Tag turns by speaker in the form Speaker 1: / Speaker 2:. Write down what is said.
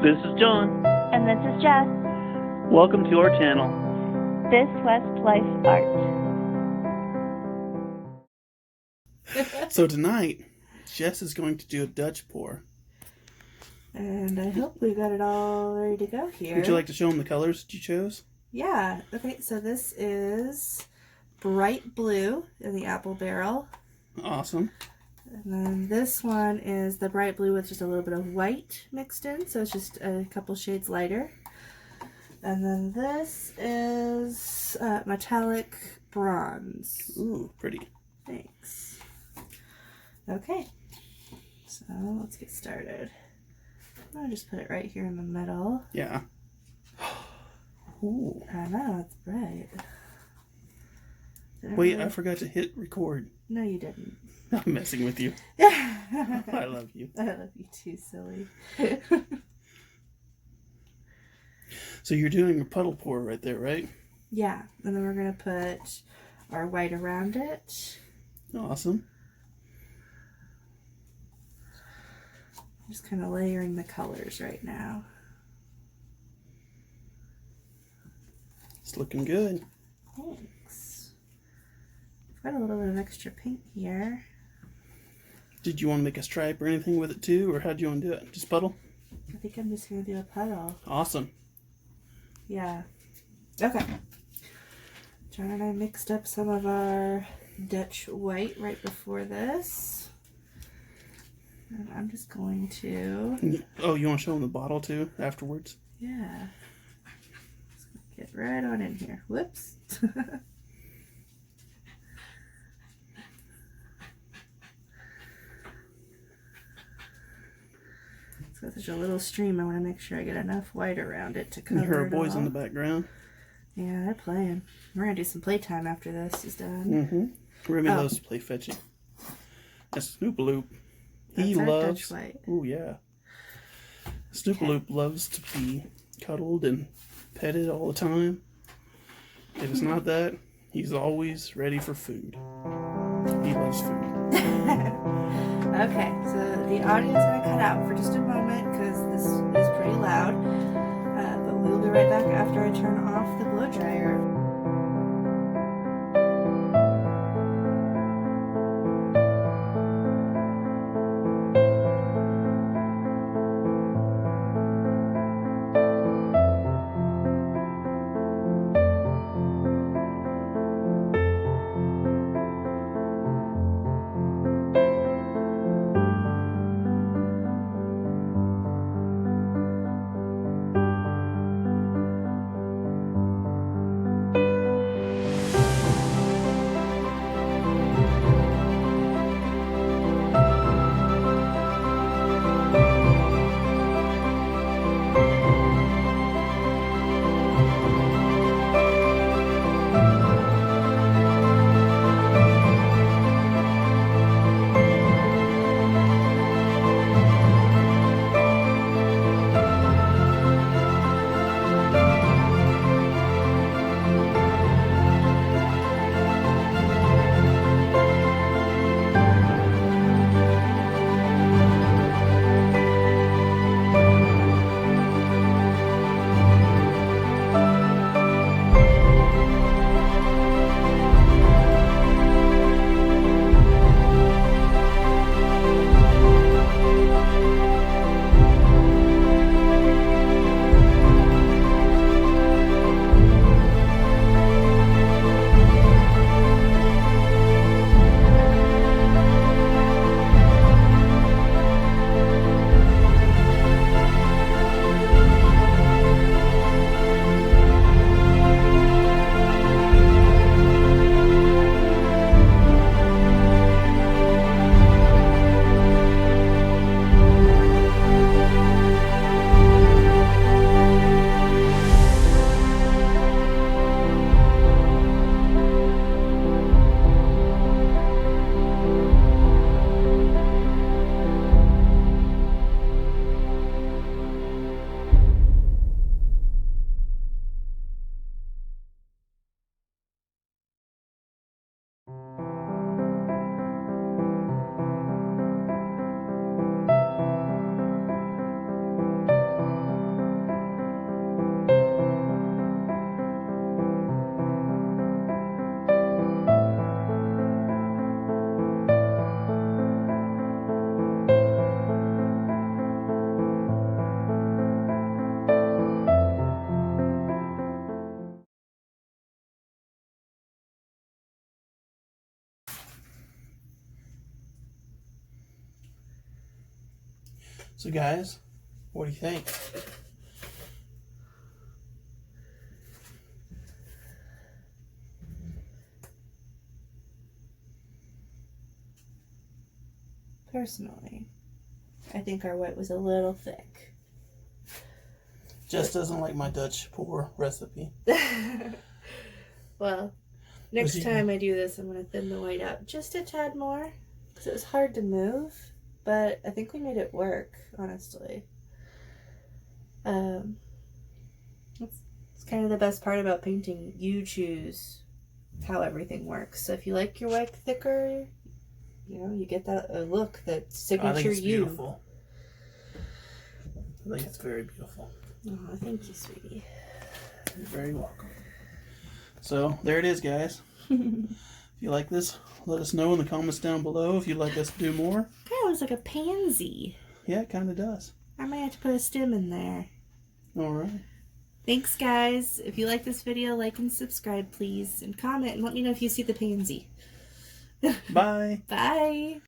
Speaker 1: This is John.
Speaker 2: And this is Jess.
Speaker 1: Welcome to our channel.
Speaker 2: This West Life Art.
Speaker 3: So tonight, Jess is going to do a Dutch pour.
Speaker 4: And I hope we got it all ready to go here.
Speaker 3: Would you like to show them the colors that you chose?
Speaker 4: Yeah. Okay, so this is bright blue in the apple barrel.
Speaker 3: Awesome.
Speaker 4: And then this one is the bright blue with just a little bit of white mixed in, so it's just a couple shades lighter. And then this is metallic bronze.
Speaker 3: Ooh, pretty.
Speaker 4: Thanks. Okay, so let's get started. I'll just put it right here in the middle.
Speaker 3: Yeah. Ooh.
Speaker 4: I know, it's bright.
Speaker 3: Wait, I forgot to hit record.
Speaker 4: No, you didn't.
Speaker 3: I'm messing with you. I love you.
Speaker 4: I love you too, silly.
Speaker 3: So you're doing a puddle pour right there, right?
Speaker 4: Yeah, and then we're going to put our white around it.
Speaker 3: Awesome.
Speaker 4: Just kind of layering the colors right now.
Speaker 3: It's looking good.
Speaker 4: Thanks. I've got a little bit of extra paint here.
Speaker 3: Did you want to make a stripe or anything with it too, or how do you want to do it? Just puddle?
Speaker 4: I think I'm just going to do a puddle.
Speaker 3: Awesome.
Speaker 4: Yeah. Okay. John and I mixed up some of our Dutch white right before this. And I'm just going to...
Speaker 3: Oh, you want to show them the bottle too afterwards?
Speaker 4: Yeah. Just gonna get right on in here. Whoops. It's got such a little stream. I want to make sure I get enough white around it to cover
Speaker 3: You hear our
Speaker 4: it
Speaker 3: boys
Speaker 4: all.
Speaker 3: in the background?
Speaker 4: Yeah, they're playing. We're going to do some playtime after this is done.
Speaker 3: Mm-hmm. Remy loves to play fetching. That's Snoopaloop. He
Speaker 4: That's our
Speaker 3: loves...
Speaker 4: Dutch white.
Speaker 3: Oh, yeah. Snoopaloop loves to be cuddled and petted all the time. If it's not that, he's always ready for food. He loves food.
Speaker 4: Okay, so the audio's going to cut out for just a moment because this is pretty loud. But we'll be right back after I turn off the blow dryer.
Speaker 3: So guys, what do you think?
Speaker 4: Personally, I think our white was a little thick.
Speaker 3: Jess doesn't like my Dutch pour recipe.
Speaker 4: Well, next time I do this, I'm going to thin the white out just a tad more because it was hard to move, but I think we made it work, honestly. It's kind of the best part about painting. You choose how everything works. So if you like your white thicker, you know, you get that look, that signature
Speaker 3: I think it's
Speaker 4: you.
Speaker 3: beautiful. I think it's very beautiful.
Speaker 4: Oh, thank you, sweetie.
Speaker 3: You're very welcome. So, there it is, guys. If you like this, let us know in the comments down below if you'd like us to do more.
Speaker 4: Kind of looks like a pansy.
Speaker 3: Yeah, it kind of does.
Speaker 4: I might have to put a stem in there.
Speaker 3: Alright.
Speaker 4: Thanks, guys. If you like this video, like and subscribe, please. And comment and let me know if you see the pansy.
Speaker 3: Bye.
Speaker 4: Bye.